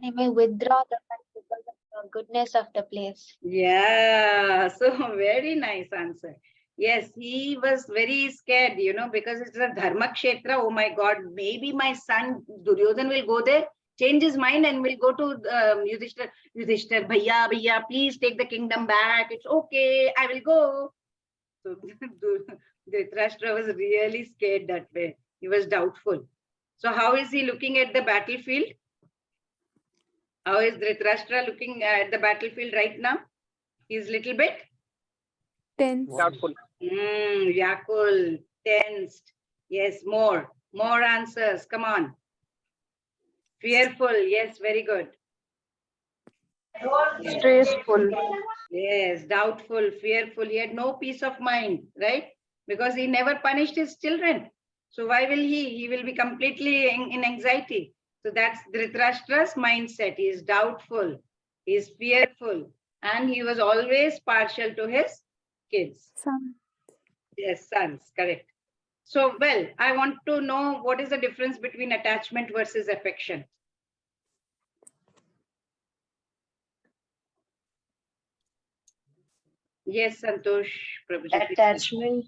He may withdraw the fact because of the goodness of the place. Yeah, so very nice answer. Yes, he was very scared, because it's a Dharma Kshetra. Oh my God, maybe my son Duryodhan will go there, change his mind, and will go to Yudhishthir. Yudhishthir, bhaiya, please take the kingdom back. It's okay, I will go. So Dhritarashtra was really scared that way. He was doubtful. So how is he looking at the battlefield? How is Dhritarashtra looking at the battlefield right now? He's little bit tense. Doubtful. Yakul, tensed. Yes, more answers. Come on. Fearful. Yes, very good. Stressful. Yes, doubtful, fearful. He had no peace of mind, right? Because he never punished his children. So why will he? He will be completely in anxiety. So that's Dhritarashtra's mindset. He is doubtful. He is fearful. And he was always partial to his kids. Son. Yes, sons, correct. So, well, I want to know what is the difference between attachment versus affection. Yes, Santosh. Prabhuji, please. Attachment.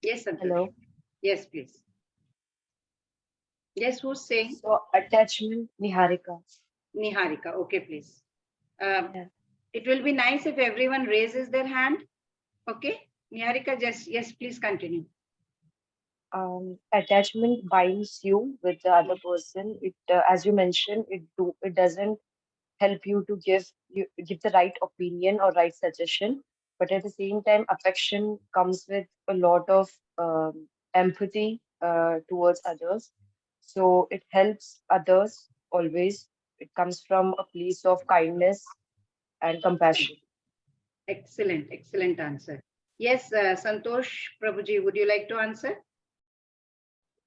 Yes, Santosh. Hello. Yes, please. Yes, who's saying? So attachment, Niharika. Niharika. Okay, please. Yeah. It will be nice if everyone raises their hand. Okay. Niharika, just, yes, please continue. Attachment binds you with the other person. It, as you mentioned, it doesn't help you to give the right opinion or right suggestion, but at the same time, affection comes with a lot of empathy towards others. So it helps others always. It comes from a place of kindness and compassion. Excellent, excellent answer. Yes, Santosh Prabhuji, would you like to answer?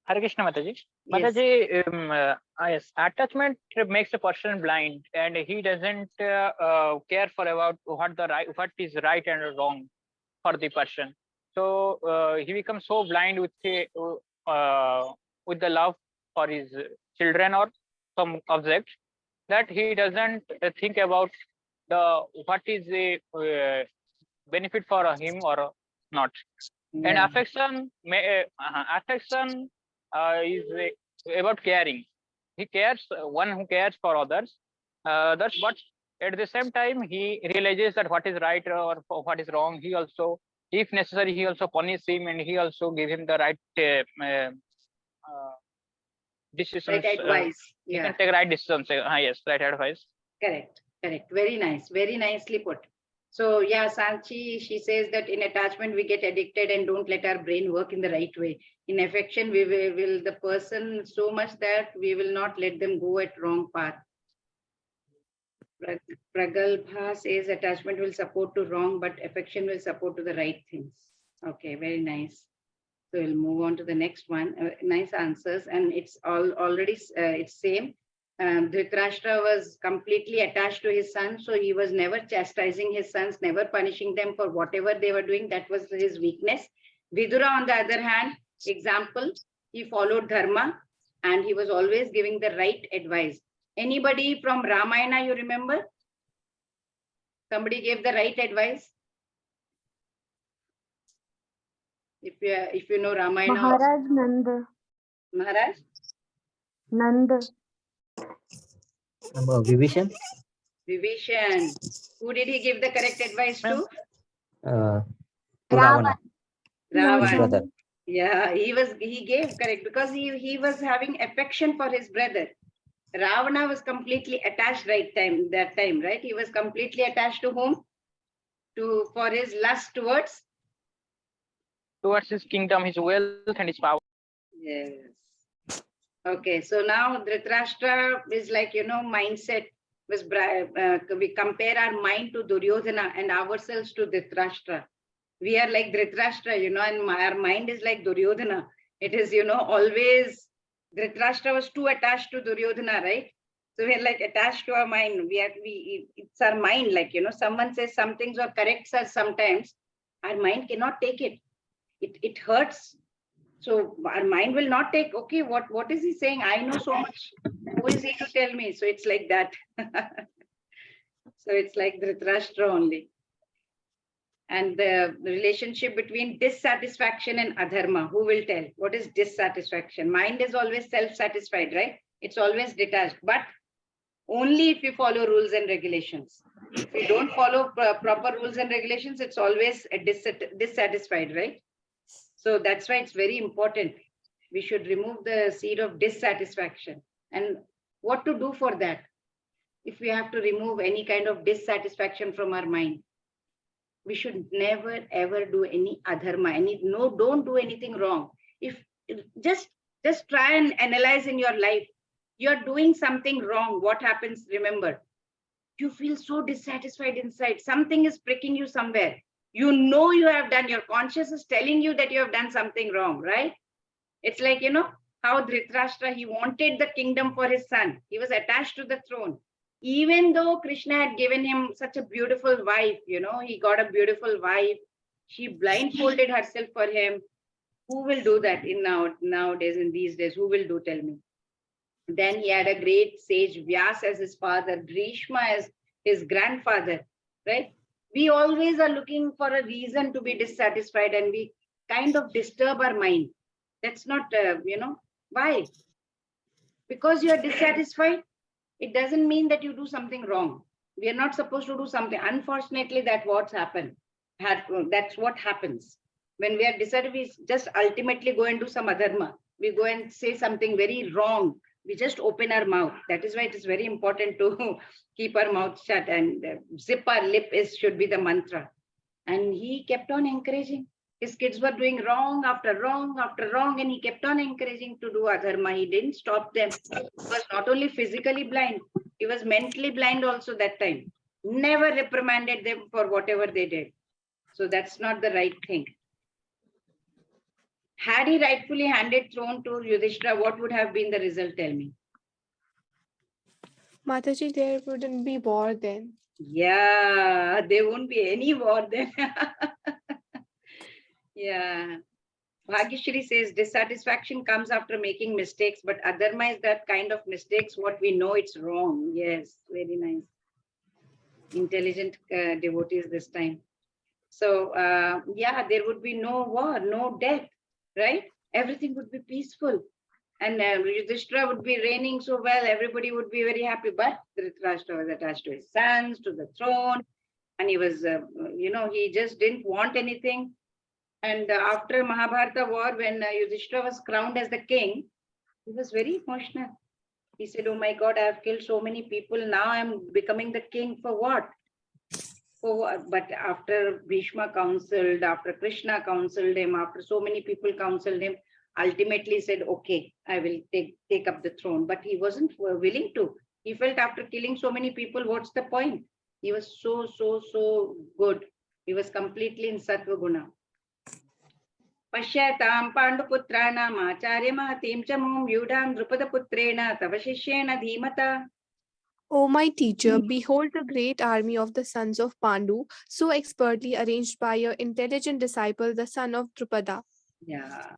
Hare Krishna, Mataji. Yes. Mataji, yes, attachment makes a person blind, and he doesn't care for about what is right and wrong for the person. So he becomes so blind with the love for his children or some object that he doesn't think about what is the benefit for him or not. Yeah. And affection is about caring. He cares, one who cares for others, but at the same time he realizes that what is right or what is wrong. He also, if necessary, he also punish him, and he also give him the right decisions. Right advice. He can take right decisions. Yes, right advice. Correct, correct. Very nice. Very nicely put. So yeah, Sanchi, she says that in attachment we get addicted and don't let our brain work in the right way. In affection, we will the person so much that we will not let them go at wrong path. Pragalbha says attachment will support to wrong, but affection will support to the right things. Okay, very nice. So we'll move on to the next one. Nice answers, and it's already it's same. Dhritarashtra was completely attached to his son, so he was never chastising his sons, never punishing them for whatever they were doing. That was his weakness. Vidura, on the other hand, example, he followed dharma and he was always giving the right advice. Anybody from Ramayana, you remember? Somebody gave the right advice? If you know Ramayana. Maharaj Nanda. Maharaj? Nanda. Vibhishan. Vibhishan. Who did he give the correct advice to? Ravana. Ravana. Brother. Yeah, he gave correct because he was having affection for his brother. Ravana was completely attached that time, right? He was completely attached to whom? For his lust towards his kingdom, his wealth, and his power. Yes. Okay, so now Dhritarashtra is like, mindset was, we compare our mind to Duryodhana and ourselves to Dhritarashtra. We are like Dhritarashtra, and our mind is like Duryodhana. It is, always, Dhritarashtra was too attached to Duryodhana, right? So we're like attached to our mind. It's our mind, like, someone says some things or corrects us sometimes. Our mind cannot take it. It hurts. So our mind will not take, okay, what is he saying? I know so much. Who is he to tell me? So it's like that. So it's like Dhritarashtra only. And the relationship between dissatisfaction and adharma, who will tell? What is dissatisfaction? Mind is always self-satisfied, right? It's always detached, but only if you follow rules and regulations. If you don't follow proper rules and regulations, it's always dissatisfied, right? So that's why it's very important. We should remove the seed of dissatisfaction. And what to do for that? If we have to remove any kind of dissatisfaction from our mind, we should never ever do any adharma. Don't do anything wrong. If just try and analyze in your life, you're doing something wrong. What happens? Remember, you feel so dissatisfied inside. Something is pricking you somewhere. You know you have done. Your conscience is telling you that you have done something wrong, right? It's like, how Dhritarashtra, he wanted the kingdom for his son. He was attached to the throne. Even though Krishna had given him such a beautiful wife, he got a beautiful wife. She blindfolded herself for him. Who will do that nowadays, in these days? Who will do, tell me? Then he had a great sage, Vyas as his father, Bhishma as his grandfather, right? We always are looking for a reason to be dissatisfied, and we kind of disturb our mind. That's not, why? Because you are dissatisfied, it doesn't mean that you do something wrong. We are not supposed to do something. Unfortunately, that's what happens. When we are dissatisfied, we just ultimately go and do some adharma. We go and say something very wrong. We just open our mouth. That is why it is very important to keep our mouth shut and zip our lip should be the mantra. And he kept on encouraging. His kids were doing wrong after wrong after wrong, and he kept on encouraging to do adharma. He didn't stop them. He was not only physically blind, he was mentally blind also that time. Never reprimanded them for whatever they did. So that's not the right thing. Had he rightfully handed throne to Yudhishthira, what would have been the result? Tell me. Mataji, there wouldn't be war then. Yeah, there won't be any war then. Yeah. Bhagyashri says dissatisfaction comes after making mistakes, but adharma is that kind of mistakes what we know it's wrong. Yes, very nice. Intelligent devotees this time. So yeah, there would be no war, no death, right? Everything would be peaceful. And Yudhishthira would be reigning so well, everybody would be very happy. But Dhritarashtra was attached to his sons, to the throne, and he was, he just didn't want anything. And after Mahabharata war, when Yudhishthira was crowned as the king, he was very emotional. He said, oh my God, I have killed so many people. Now I'm becoming the king for what? But after Bhishma counseled, after Krishna counseled him, after so many people counseled him, ultimately said, okay, I will take up the throne. But he wasn't willing to. He felt after killing so many people, what's the point? He was so good. He was completely in Sattva Guna. Pashyatam Panduputranam Acharya Mahatim Chamum Yudham Drupadaputrena Tavashishyena Dhimata. O my teacher, behold the great army of the sons of Pandu, so expertly arranged by your intelligent disciple, the son of Drupada. Yeah.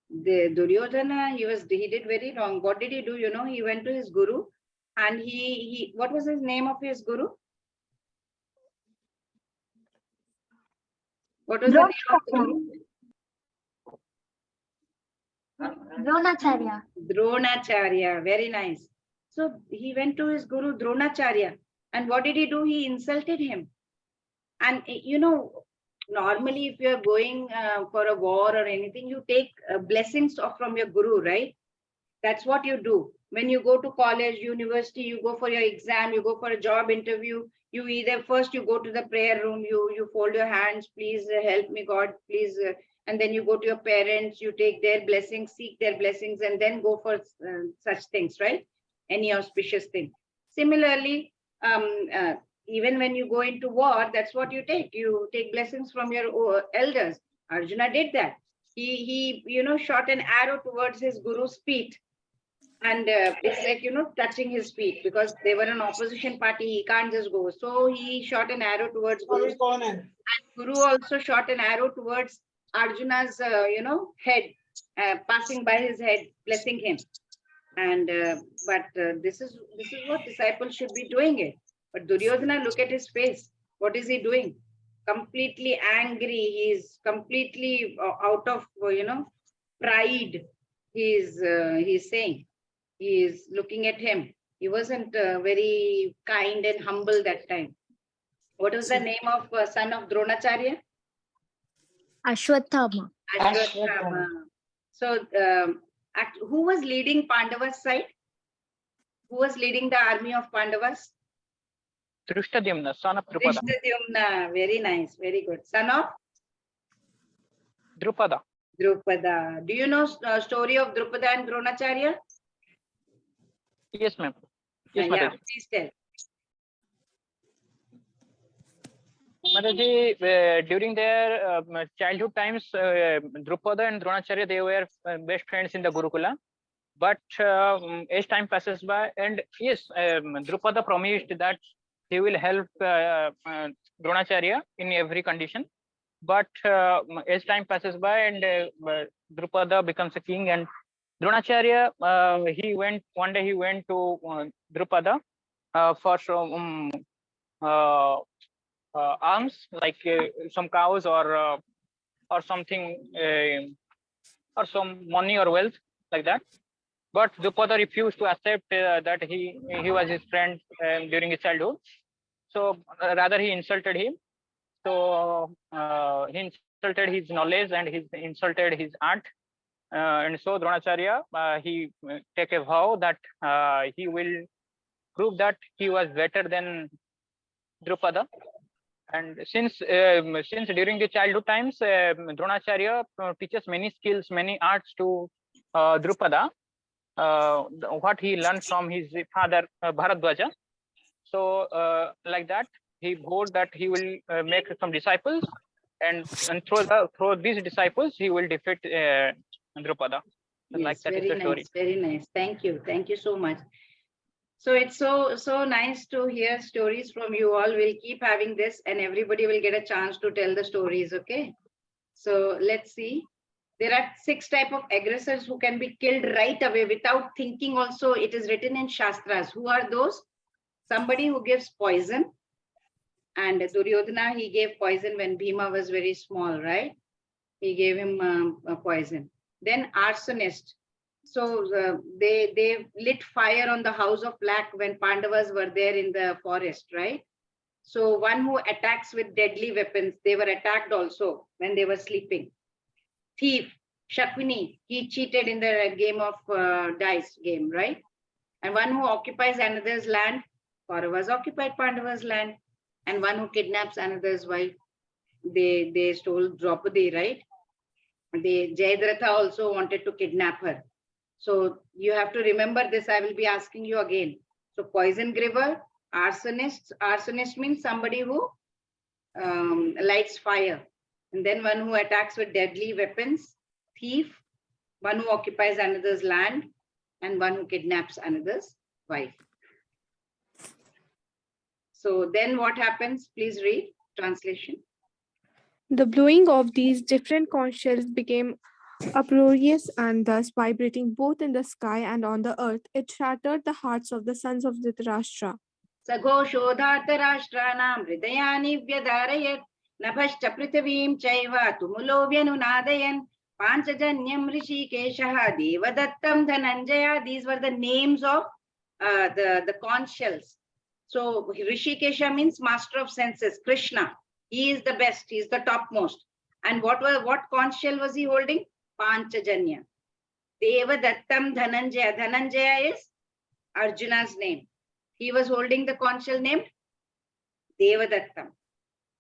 The Duryodhana, he did very wrong. What did he do? He went to his guru, and he what was his name of his guru? What was the name of the guru? Dronacharya. Dronacharya, very nice. So he went to his guru Dronacharya, and what did he do? He insulted him. And normally if you are going for a war or anything, you take blessings from your guru, right? That's what you do. When you go to college, university, you go for your exam, you go for a job interview, you either first you go to the prayer room, you fold your hands, please help me God, please. And then you go to your parents, you take their blessings, seek their blessings, and then go for such things, right? Any auspicious thing. Similarly, even when you go into war, that's what you take. You take blessings from your elders. Arjuna did that. He shot an arrow towards his guru's feet. And it's like, touching his feet, because they were an opposition party. He can't just go. So he shot an arrow towards Guru's feet. And Guru also shot an arrow towards Arjuna's, head. passing by his head, blessing him. And this is what disciples should be doing it. But Duryodhana, look at his face. What is he doing? Completely angry. He's completely out of pride. He's saying, he is looking at him. He wasn't very kind and humble that time. What was the name of son of Dronacharya? Ashwatthama. Ashwatthama. So who was leading Pandava's side? Who was leading the army of Pandavas? Drishtadyumna, son of Drupada. Drishtadyumna. Very nice, very good. Son of Drupada. Drupada. Do you know story of Drupada and Dronacharya? Yes, ma'am. Yes, Yeah, Mataji. please tell. Mataji, during their childhood times, Drupada and Dronacharya, they were best friends in the Gurukula. But as time passes by, and yes, Drupada promised that he will help Dronacharya in every condition. But as time passes by, and Drupada becomes a king, and Dronacharya, one day he went to Drupada for some alms, like some cows or something, or some money or wealth, like that. But Drupada refused to accept that he was his friend during his childhood. So rather he insulted him. So he insulted his knowledge and he insulted his art. And so Dronacharya, he take a vow that he will prove that he was better than Drupada. And since during the childhood times, Dronacharya teaches many skills, many arts to Drupada, what he learned from his father Bharadwaja. So like that, he vowed that he will make some disciples, and through these disciples he will defeat Drupada. Yes, like that is very the story. nice, very nice. Thank you so much. So it's so nice to hear stories from you all. We'll keep having this, and everybody will get a chance to tell the stories. Okay, so let's see. There are 6 types of aggressors who can be killed right away without thinking. Also, it is written in Shastras. Who are those? Somebody who gives poison. And Duryodhana, he gave poison when Bhima was very small, right? He gave him a poison. Then arsonist. So they lit fire on the house of Lac when Pandavas were there in the forest, right? So one who attacks with deadly weapons, they were attacked also when they were sleeping. Thief, Shakuni, he cheated in the game of dice game, right? And one who occupies another's land, Kauravas occupied Pandavas' land. And one who kidnaps another's wife, they stole Draupadi, right? Jayadratha also wanted to kidnap her. So you have to remember this. I will be asking you again. So poison giver, arsonist. Arsonist means somebody who lights fire. And then one who attacks with deadly weapons, thief, one who occupies another's land, and one who kidnaps another's wife. So then what happens? Please read translation. The blowing of these different conch shells became uproarious and thus vibrating both in the sky and on the earth. It shattered the hearts of the sons of Dhritarashtra. Saghoshodhartarashtranam hridayani vyadarayat nabhashcha prithivim chaiva tumulo vyanunadayan panchajanyam rishikeshaha devadattam dhananjaya. These were the names of the conch shells. So Rishikesha means master of senses, Krishna. He is the best, he is the topmost. And what conch shell was he holding? Panchajanya. Devadattam Dhananjaya. Dhananjaya is Arjuna's name. He was holding the conch shell named Devadattam.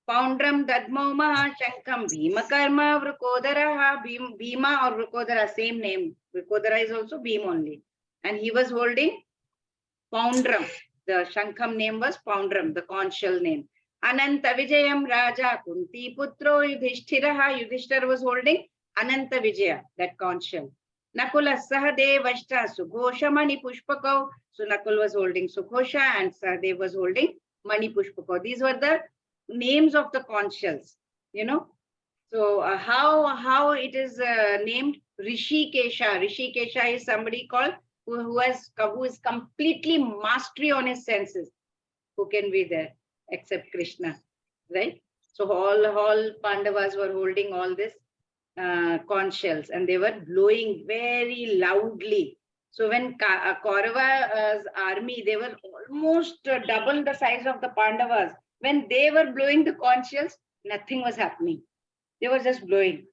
Poundram Dadmo Mahashankam Bhima Karma Vrukodaraha. Bhima or Vrukodara, same name. Vrukodara is also Bhima only. And he was holding Poundram. The Shankham name was Poundram, the conch shell name. Ananta Vijayam Raja Kunti Putro Yudhishthiraha. Yudhishthira was holding Ananta Vijaya, that conch shell. Nakula Sahadevashta Sughosha Mani Pushpakau. So Nakul was holding Sughosha and Sahadev was holding Mani Pushpakau. These were the names of the conch shells, you know. So how it is named? Rishikesha. Rishikesha is somebody called who is completely mastery on his senses. Who can be there except Krishna, right? So all Pandavas were holding all this conch shells and they were blowing very loudly. So when Kaurava's army, they were almost double the size of the Pandavas. When they were blowing the conch shells, nothing was happening. They were just blowing.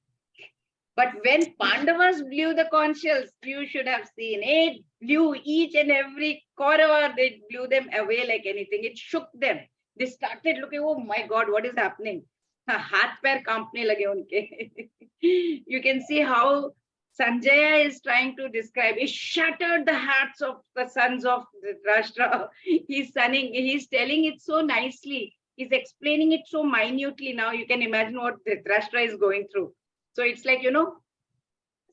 But when Pandavas blew the conch shells, you should have seen it blew each and every Kaurava, they blew them away like anything. It shook them. They started looking, oh my God, what is happening? Haath pair kampne lage unke. You can see how Sanjaya is trying to describe. It shattered the hearts of the sons of Dhritarashtra. He's telling it so nicely. He's explaining it so minutely. Now you can imagine what Dhritarashtra is going through. So it's like,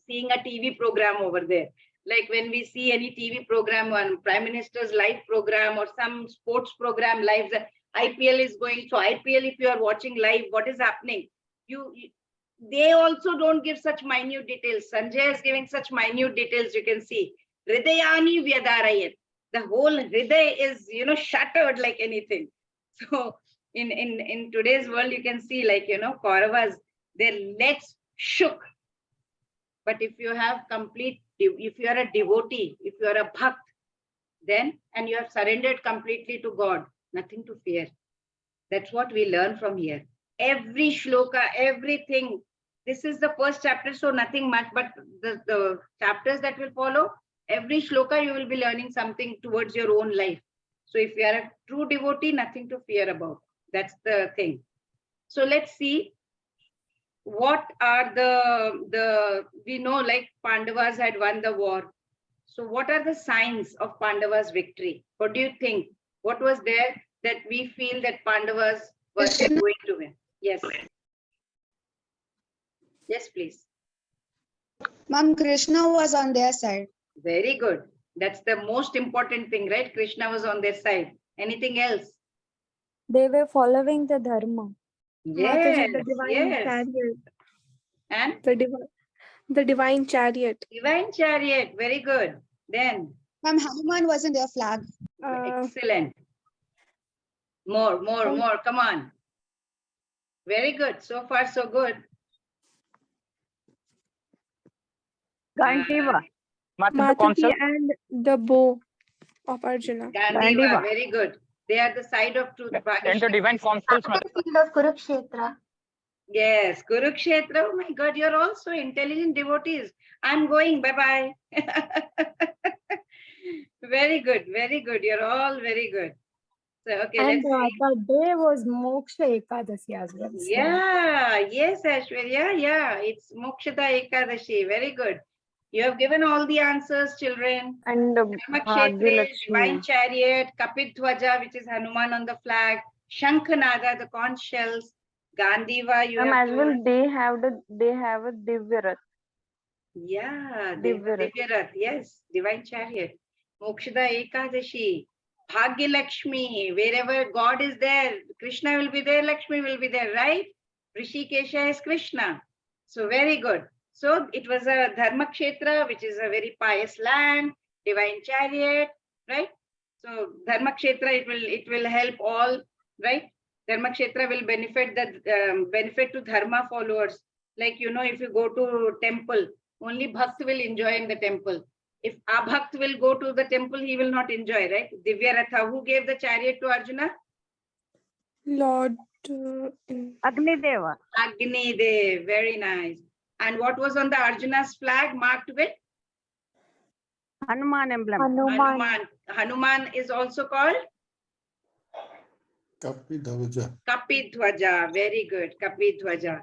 seeing a TV program over there. Like when we see any TV program on Prime Minister's live program or some sports program live, the IPL is going. So IPL, if you are watching live, what is happening? They also don't give such minute details. Sanjay is giving such minute details. You can see Hridayani Vyadarayat. The whole Hriday is, shattered like anything. So in today's world, you can see like, Kauravas, their legs shook. But if you have if you are a devotee, if you are a bhakt, then, and you have surrendered completely to God, nothing to fear. That's what we learn from here. Every shloka, everything. This is the first chapter, so nothing much, but the chapters that will follow, every shloka you will be learning something towards your own life. So if you are a true devotee, nothing to fear about. That's the thing. So let's see. What are we know like Pandavas had won the war. So what are the signs of Pandavas' victory? What do you think? What was there that we feel that Pandavas were going to win? Yes. Yes, please. Ma'am, Krishna was on their side. Very good. That's the most important thing, right? Krishna was on their side. Anything else? They were following the dharma. Yes, the divine yes. chariot. And The divine chariot. divine chariot. Very good. Then Ma'am, Hanuman was in their flag. excellent. More. Come on. Very good. So far, so good. Gandiva. Matapi and the bow of Arjuna. Gandiva. Very good. They are the side of truth. And the divine councils. Field of Kurukshetra. Yes, Kurukshetra. Oh my God, you're also intelligent devotees. I'm going. Bye-bye. Very good. Very good. You're all very good. So, okay, And let's see. the day was Moksha Ekadashi as well. Yeah, yes, Aishwarya. Yeah, it's Mokshada Ekadashi. Very good. You have given all the answers, children. And Dharmakshetra, divine chariot, Kapidhwaja, which is Hanuman on the flag, Shankhanada, the conch shells, Gandiva, you have as well, told. they have a Divya Yeah, Divya Rath. Divya Rath, yes, divine chariot. Mokshada Ekadashi, Bhagya Lakshmi, wherever God is there, Krishna will be there, Lakshmi will be there, right? Rishikesha is Krishna. So very good. So it was a Dharmakshetra, which is a very pious land, divine chariot, right? So Dharmakshetra, it will help all, right? Dharmakshetra will benefit benefit to Dharma followers. Like, if you go to temple, only Bhakt will enjoy in the temple. If Abhakt will go to the temple, he will not enjoy, right? Divya Ratha, who gave the chariot to Arjuna? Lord Agnideva. Agnidev, very nice. And what was on the Arjuna's flag marked with? Hanuman emblem. Hanuman. Hanuman is also called? Kapidhwaja. Kapidhwaja. Very good. Kapidhwaja.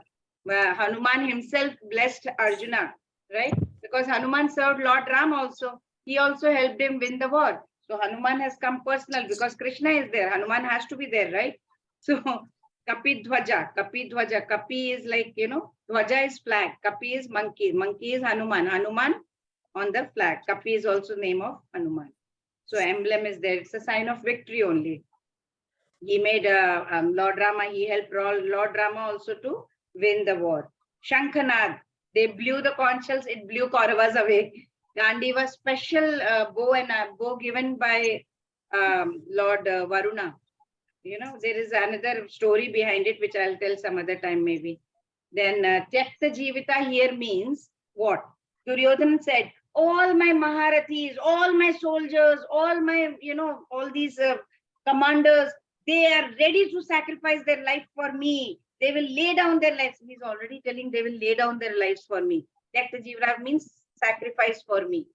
Hanuman himself blessed Arjuna, right? Because Hanuman served Lord Ram also. He also helped him win the war. So Hanuman has come personal because Krishna is there. Hanuman has to be there, right? So Kapidhwaja. Kapidhwaja. Kapi is like, Dhwaja is flag. Kapi is monkey. Monkey is Hanuman. Hanuman on the flag. Kapi is also name of Hanuman. So emblem is there. It's a sign of victory only. He made Lord Rama. He helped Lord Rama also to win the war. Shankhanad. They blew the conch shells, it blew Kauravas away. Gandiva special bow given by Lord Varuna. You know, there is another story behind it, which I'll tell some other time maybe. Then Tyakta Jivita here means what? Duryodhana said, all my Maharathis, all my soldiers, all my, all these commanders, they are ready to sacrifice their life for me. They will lay down their lives. He's already telling they will lay down their lives for me. Tyakta Jivita means sacrifice for me.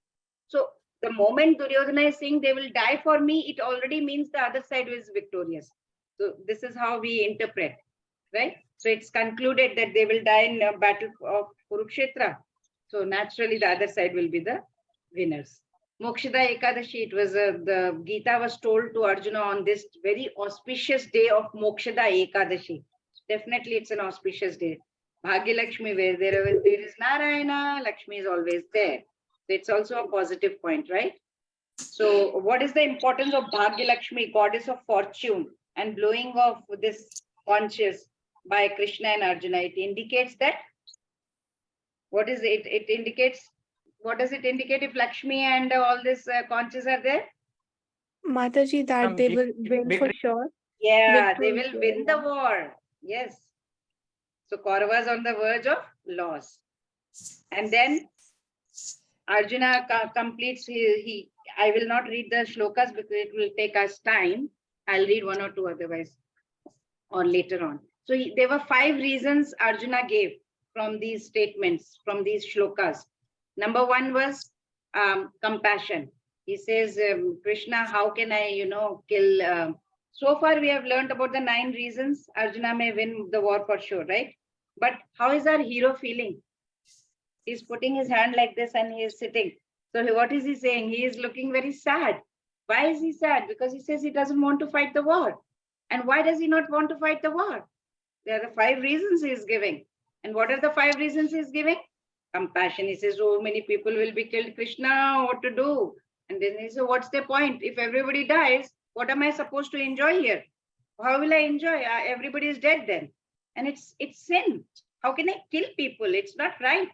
So the moment Duryodhana is saying they will die for me, it already means the other side is victorious. So this is how we interpret, right? So it's concluded that they will die in a battle of Kurukshetra. So naturally the other side will be the winners. Mokshada Ekadashi, it was the Gita was told to Arjuna on this very auspicious day of Mokshada Ekadashi. Definitely it's an auspicious day. Bhagya Lakshmi, where there is Narayana, Lakshmi is always there. So it's also a positive point, right? So what is the importance of Bhagya Lakshmi, goddess of fortune, and blowing of this conches by Krishna and Arjuna? It indicates that, what is it? It indicates, what does it indicate if Lakshmi and all these conches are there? Mataji, that they will win for victory. sure. Yeah, Victory, they will win the war. Yes. So Kauravas on the verge of loss. And then Arjuna completes, I will not read the shlokas because it will take us time. I'll read one or two otherwise or later on. So there were 5 reasons Arjuna gave from these statements, from these shlokas. Number 1 was compassion. He says, Krishna, how can I, kill? So far we have learned about the 9 reasons Arjuna may win the war for sure, right? But how is our hero feeling? He's putting his hand like this and he is sitting. So what is he saying? He is looking very sad. Why is he sad? Because he says he doesn't want to fight the war. And why does he not want to fight the war? There are the 5 reasons he is giving. And what are the 5 reasons he is giving? Compassion. He says, oh, many people will be killed. Krishna, what to do? And then he says, what's the point? If everybody dies, what am I supposed to enjoy here? How will I enjoy? Everybody is dead then. And it's sin. How can I kill people? It's not right.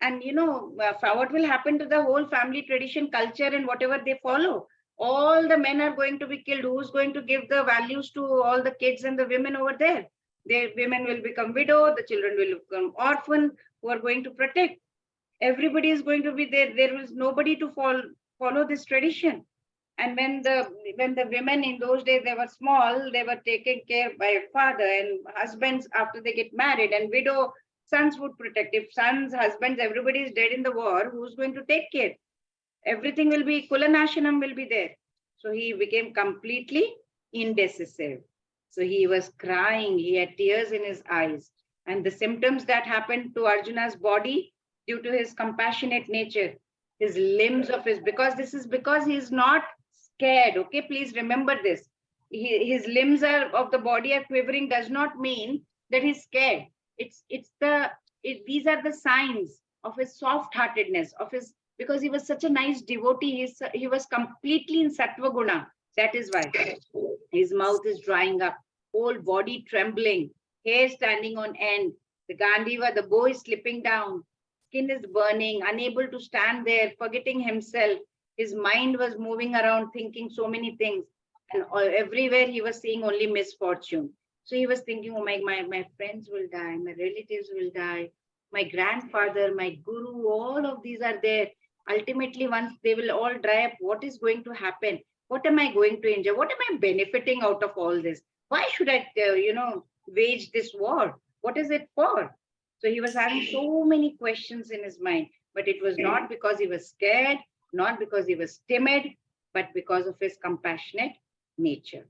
And what will happen to the whole family tradition, culture, and whatever they follow? All the men are going to be killed. Who's going to give the values to all the kids and the women over there? The women will become widow, the children will become orphan, who are going to protect. Everybody is going to be there. There is nobody to follow this tradition. And when the women in those days, they were small, they were taken care by a father, and husbands after they get married, and widow sons would protect. If sons, husbands, everybody is dead in the war, who's going to take care? Everything will be, Kulanashanam will be there. So he became completely indecisive. So he was crying, he had tears in his eyes. And the symptoms that happened to Arjuna's body due to his compassionate nature, his limbs of his, because he is not scared. Okay, please remember this. His limbs of the body are quivering does not mean that he's scared. These are the signs of his soft-heartedness, because he was such a nice devotee. He was completely in sattva guna. That is why his mouth is drying up, whole body trembling, hair standing on end. The Gandiva, the bow is slipping down, skin is burning, unable to stand there, forgetting himself. His mind was moving around, thinking so many things, and everywhere he was seeing only misfortune. So he was thinking, oh, my friends will die, my relatives will die, my grandfather, my guru, all of these are there. Ultimately, once they will all dry up, what is going to happen? What am I going to enjoy? What am I benefiting out of all this? Why should I, wage this war? What is it for? So he was having so many questions in his mind, but it was not because he was scared, not because he was timid, but because of his compassionate nature.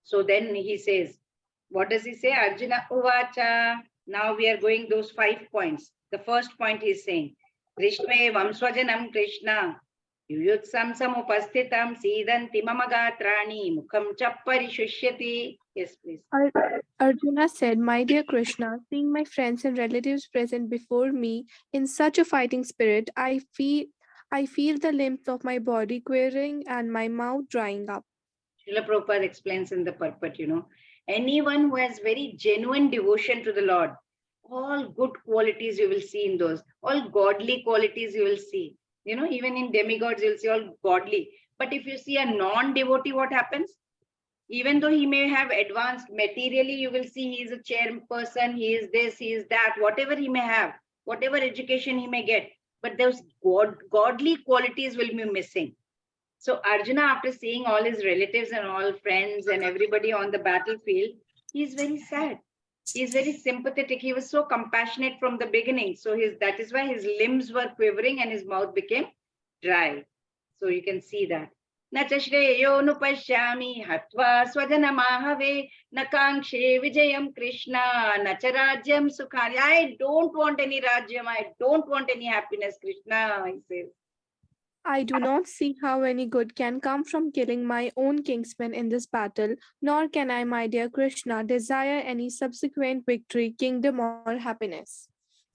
So then he says, what does he say? Arjuna Uvacha. Now we are going those 5 points. The first point he is saying, Krishna Vamswajanam Krishna, Yuyutsam Samupasthitam Sidanti Mamagatrani Mukham Chappari Shushyati. Yes, please. Arjuna said, my dear Krishna, seeing my friends and relatives present before me in such a fighting spirit, I feel the limbs of my body quivering and my mouth drying up. Srila Prabhupada explains in the purport, anyone who has very genuine devotion to the Lord, all good qualities you will see in those, all godly qualities you will see. Even in demigods, you'll see all godly. But if you see a non-devotee, what happens? Even though he may have advanced materially, you will see he is a chairperson, he is this, he is that, whatever he may have, whatever education he may get, but those godly qualities will be missing. So Arjuna, after seeing all his relatives and all friends and everybody on the battlefield, he is very sad. He is very sympathetic. He was so compassionate from the beginning. So that is why his limbs were quivering and his mouth became dry. So you can see that. Na cha shreyo nupashyami hatva swajanamahave na kankshe vijayam Krishna na cha rajyam sukhani. I don't want any rajyam. I don't want any happiness, Krishna, he says. I do not see how any good can come from killing my own kinsmen in this battle, nor can I, my dear Krishna, desire any subsequent victory, kingdom, or happiness.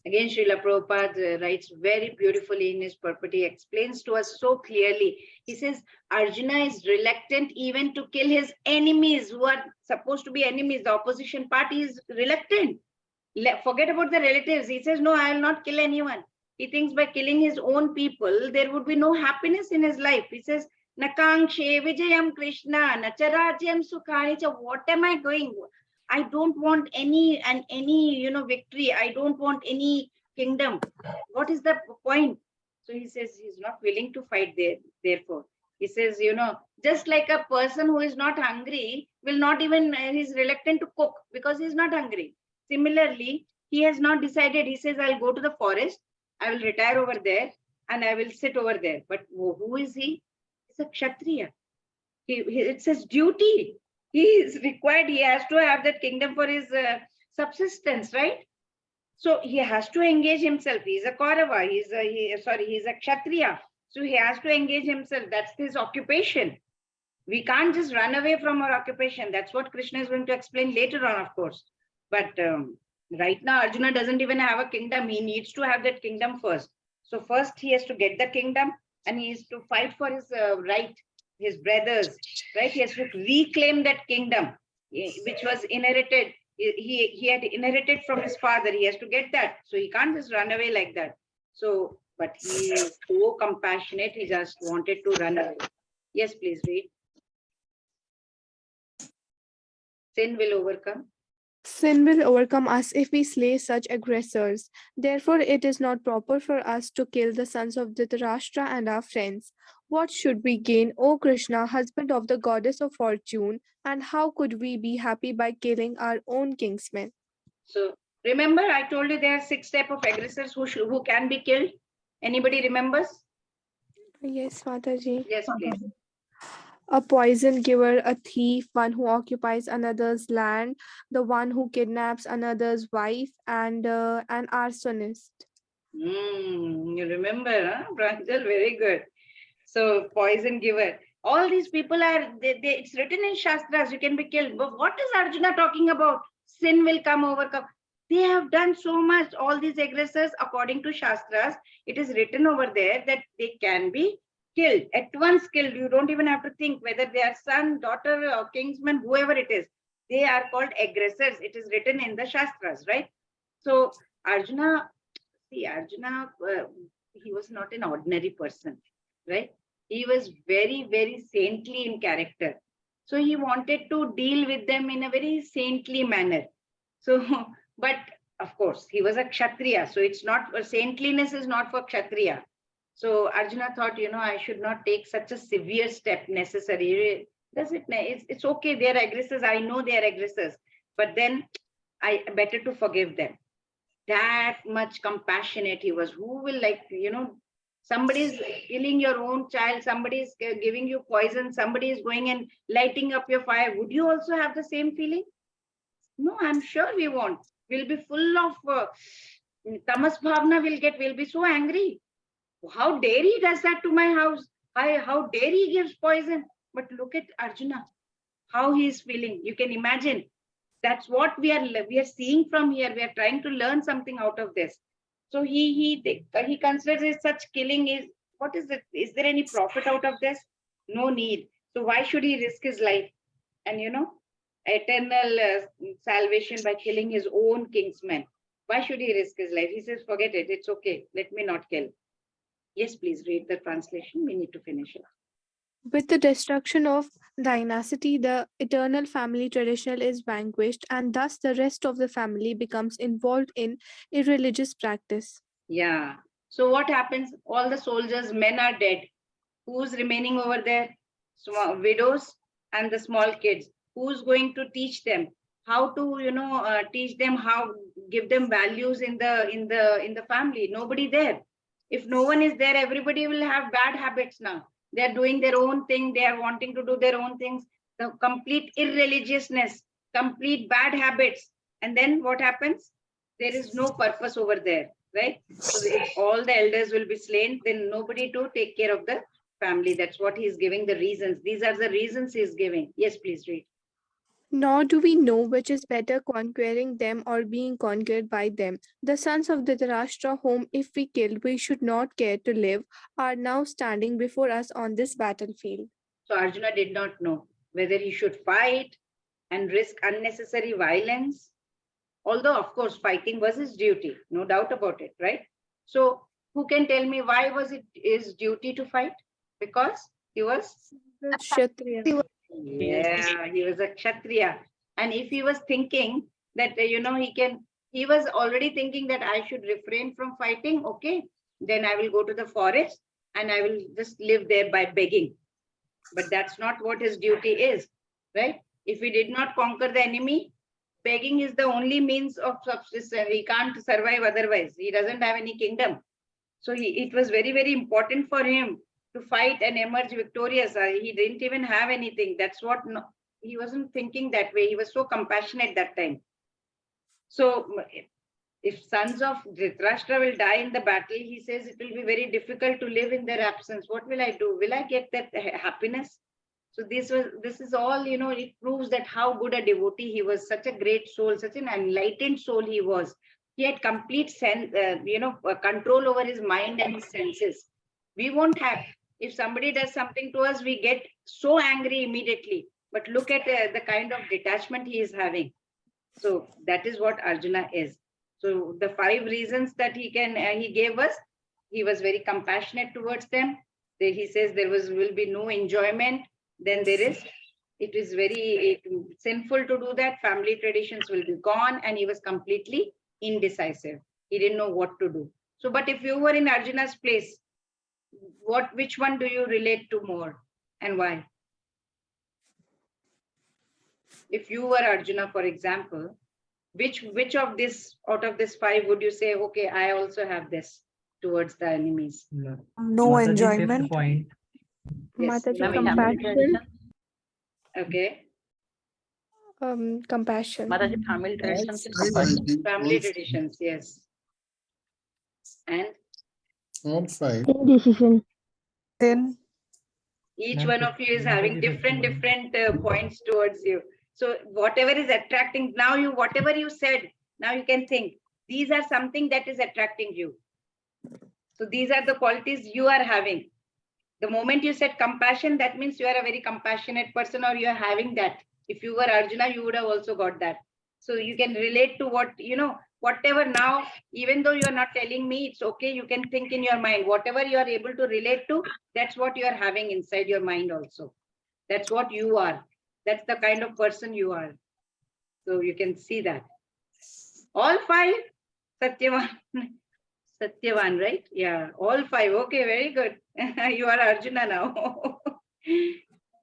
Again, Srila Prabhupada writes very beautifully in his purport. He explains to us so clearly. He says, Arjuna is reluctant even to kill his enemies who are supposed to be enemies. The opposition party is reluctant. Forget about the relatives. He says, no, I will not kill anyone. He thinks by killing his own people, there would be no happiness in his life. He says, Nakankshe Vijayam Krishna, Nacharajyam Sukhani. What am I doing? I don't want any victory. I don't want any kingdom. What is the point? So he says he's not willing to fight there. Therefore, he says, just like a person who is not hungry will not even, he's reluctant to cook because he's not hungry. Similarly, he has not decided. He says, I'll go to the forest. I will retire over there and I will sit over there. But who is he? He's a Kshatriya. It's his duty. He is required. He has to have that kingdom for his subsistence, right? So he has to engage himself. He's a Kaurava. He's a Kshatriya. So he has to engage himself. That's his occupation. We can't just run away from our occupation. That's what Krishna is going to explain later on, of course. But right now, Arjuna doesn't even have a kingdom. He needs to have that kingdom first. So first he has to get the kingdom and he has to fight for his right, his brothers, right? He has to reclaim that kingdom, which was inherited. He had inherited from his father. He has to get that. So he can't just run away like that. So, but he is so compassionate. He just wanted to run away. Yes, please read. Sin will overcome. Sin will overcome us if we slay such aggressors. Therefore, it is not proper for us to kill the sons of Dhritarashtra and our friends. What should we gain, O Krishna, husband of the goddess of fortune, and how could we be happy by killing our own kinsmen? So remember, I told you there are 6 types of aggressors who can be killed. Anybody remembers? Yes, Mataji. Yes, please. A poison giver, a thief, one who occupies another's land, the one who kidnaps another's wife, and an arsonist. You remember, huh? Pranjal, very good. So poison giver. All these people are, it's written in Shastras, you can be killed. But what is Arjuna talking about? Sin will overcome. They have done so much, all these aggressors, according to Shastras, it is written over there that they can be killed, at once killed. You don't even have to think whether they are son, daughter, or kinsman, whoever it is. They are called aggressors. It is written in the Shastras, right? So Arjuna, he was not an ordinary person, right? He was very, very saintly in character. So he wanted to deal with them in a very saintly manner. So, but of course, he was a Kshatriya. So it's not, saintliness is not for Kshatriya. So Arjuna thought, I should not take such a severe step necessary. It's okay, they are aggressors. I know they are aggressors. But then I better to forgive them. That much compassionate he was. Who will somebody is killing your own child, somebody is giving you poison, somebody is going and lighting up your fire. Would you also have the same feeling? No, I'm sure we won't. We'll be full of tamas bhavna, we'll be so angry. How dare he does that to my house? How dare he gives poison? But look at Arjuna, how he is feeling. You can imagine. That's what we are seeing from here. We are trying to learn something out of this. So he considers it such killing is, what is it? Is there any profit out of this? No need. So why should he risk his life and eternal salvation by killing his own kinsmen? Why should he risk his life? He says, forget it. It's okay. Let me not kill. Yes, please read the translation. We need to finish it. With the destruction of dynasty, the eternal family tradition is vanquished, and thus the rest of the family becomes involved in irreligious practice. Yeah. So what happens? All the soldiers, men are dead. Who's remaining over there? Small widows and the small kids. Who's going to teach them how to, teach them how, give them values in the family? Nobody there. If no one is there, everybody will have bad habits now. They are doing their own thing. They are wanting to do their own things. The complete irreligiousness, complete bad habits. And then what happens? There is no purpose over there, right? So if all the elders will be slain, then nobody to take care of the family. That's what he's giving the reasons. These are the reasons he's giving. Yes, please read. Nor do we know which is better, conquering them or being conquered by them. The sons of Dhritarashtra, whom if we killed we should not care to live, are now standing before us on this battlefield. So Arjuna did not know whether he should fight and risk unnecessary violence. Although, of course, fighting was his duty, no doubt about it, right? So who can tell me why was it his duty to fight? Because he was Kshatriya. Yeah, he was a Kshatriya. And if he was thinking that, he was already thinking that I should refrain from fighting, okay, then I will go to the forest and I will just live there by begging. But that's not what his duty is, right? If he did not conquer the enemy, begging is the only means of subsistence. He can't survive otherwise. He doesn't have any kingdom. So it was very, very important for him to fight and emerge victorious. He didn't even have anything. That's what, he wasn't thinking that way. He was so compassionate that time. So if sons of Dhritarashtra will die in the battle, he says it will be very difficult to live in their absence. What will I do? Will I get that happiness? So this is all, it proves that how good a devotee he was, such a great soul, such an enlightened soul he was. He had complete control over his mind and his senses. We won't have. If somebody does something to us, we get so angry immediately. But look at the kind of detachment he is having. So that is what Arjuna is. So the 5 reasons that he gave us, he was very compassionate towards them. He says there will be no enjoyment. Then it is very sinful to do that. Family traditions will be gone, and he was completely indecisive. He didn't know what to do. So, but if you were in Arjuna's place, which one do you relate to more and why? If you were Arjuna, for example, which of this out of this 5 would you say, okay, I also have this towards the enemies? No Mataji, enjoyment. fifth point. Yes. Mataji, Family compassion. Okay. Compassion. Mataji, family traditions and compassion. Family traditions, yes. And All 5. Decision. Then each one of you is having different points towards you. So whatever is attracting, whatever you said, now you can think, these are something that is attracting you. So these are the qualities you are having. The moment you said compassion, that means you are a very compassionate person, or you are having that. If you were Arjuna, you would have also got that. So you can relate to whatever now, even though you are not telling me, it's okay. You can think in your mind, whatever you are able to relate to, that's what you are having inside your mind also. That's what you are. That's the kind of person you are. So you can see that. All 5, Satyavan. Satyavan, right? Yeah, all 5. Okay, very good. You are Arjuna now.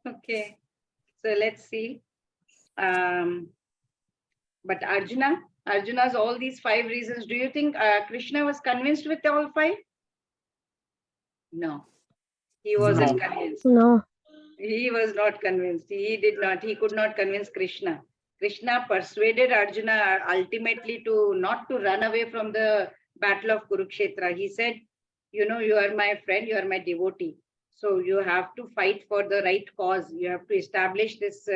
Okay. So let's see. But Arjuna's all these 5 reasons. Do you think Krishna was convinced with all 5? No, he wasn't convinced. No. He was not convinced. He could not convince Krishna. Krishna persuaded Arjuna ultimately not to run away from the battle of Kurukshetra. He said, you are my friend, you are my devotee. So you have to fight for the right cause. You have to establish this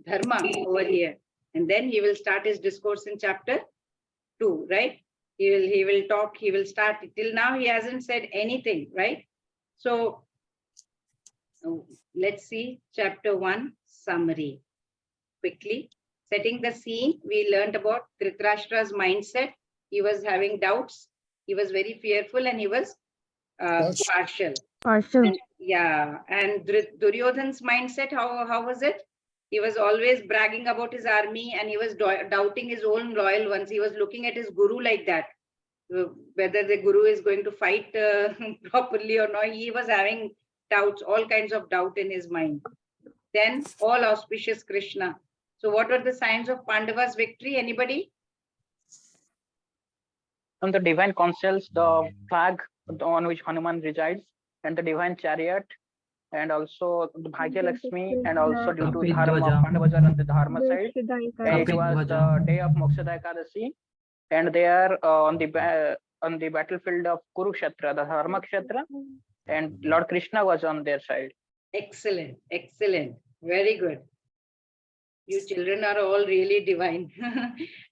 dharma over here. And then he will start his discourse in chapter 2, right? He will talk, he will start. Till now, he hasn't said anything, right? So let's see chapter 1 summary quickly. Setting the scene, we learned about Dhritarashtra's mindset. He was having doubts. He was very fearful and he was partial. And, yeah. And Duryodhan's mindset, how was it? He was always bragging about his army and he was doubting his own loyal ones. He was looking at his guru like that. Whether the guru is going to fight properly or not. He was having doubts, all kinds of doubt in his mind. Then all auspicious Krishna. So what were the signs of Pandava's victory? Anybody? On the divine councils, the flag on which Hanuman resides, and the divine chariot, and also the Bhagya Lakshmi, and also due to Dharma, Pandavas are on the Dharma side. And it was the day of Moksha Ekadasi, and they are on the battlefield of Kurukshetra, the Dharma Kshetra, and Lord Krishna was on their side. Excellent, excellent, very good. You children are all really divine.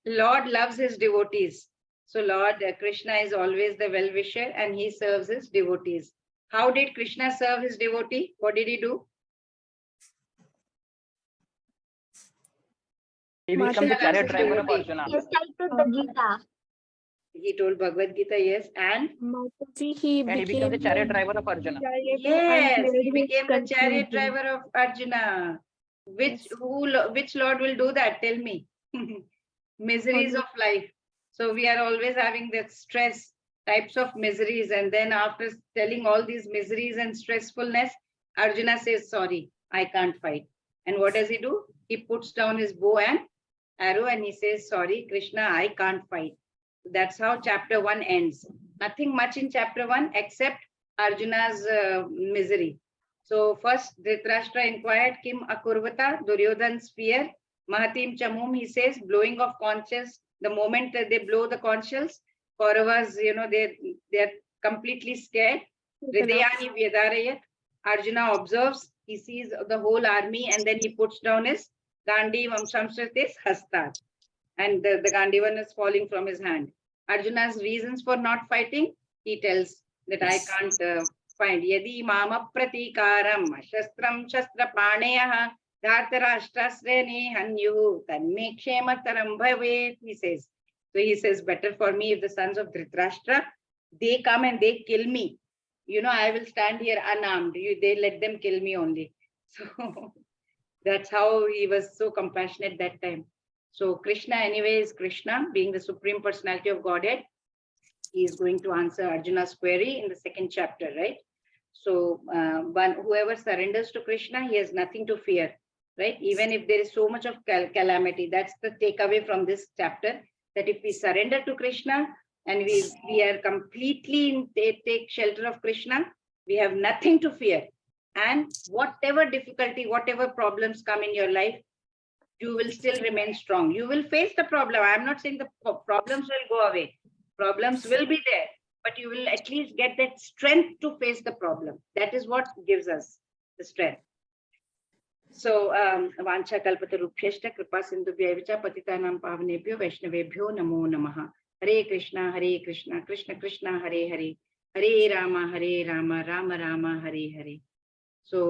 Lord loves his devotees. So Lord Krishna is always the well-wisher and he serves his devotees. How did Krishna serve his devotee? What did he do? He became the chariot driver of Arjuna. He recited the Gita. He told Bhagavad Gita, yes, and? He And he became the chariot driver of Arjuna. Yes, he became the chariot driver of Arjuna. Which Lord will do that? Tell me. Miseries of life. So we are always having that stress, types of miseries. And then after telling all these miseries and stressfulness, Arjuna says, sorry, I can't fight. And what does he do? He puts down his bow and arrow and he says, sorry, Krishna, I can't fight. That's how chapter 1 ends. Nothing much in chapter 1 except Arjuna's misery. So first Dhritarashtra inquired, Kim Akurvata, Duryodhan's fear, Mahatim Chamum, he says, blowing of conch shells. The moment that they blow the conch shells, Kauravas, they're completely scared. Hridayani Vyadarayat. Arjuna observes, he sees the whole army and then he puts down his Gandivam Samsritis Hastat. And the Gandivan is falling from his hand. Arjuna's reasons for not fighting, he tells that I can't find. Yadi mama pratikaram shastram shastra paneyaha dhartarashtrasrene hanyu tanme kshemataram bhavet, he says. So he says, better for me if the sons of Dhritarashtra, they come and they kill me. I will stand here unarmed. They let them kill me only. So that's how he was so compassionate that time. So Krishna anyway is Krishna, being the Supreme Personality of Godhead. He is going to answer Arjuna's query in the 2nd chapter, right? So whoever surrenders to Krishna, he has nothing to fear, right? Even if there is so much of calamity, that's the takeaway from this chapter, that if we surrender to Krishna and we are completely take shelter of Krishna, we have nothing to fear. And whatever difficulty, whatever problems come in your life, you will still remain strong. You will face the problem. I'm not saying the problems will go away. Problems will be there, but you will at least get that strength to face the problem. That is what gives us the strength. So, Vancha Kalpatarubhyashta Kripa Sindhubhyavicha Patitanam Pavanebhyo Vaishnavebhyo Namo Namaha. Hare Krishna, Krishna Krishna, Hare Hare, Hare Rama, Rama Rama, Hare Hare. So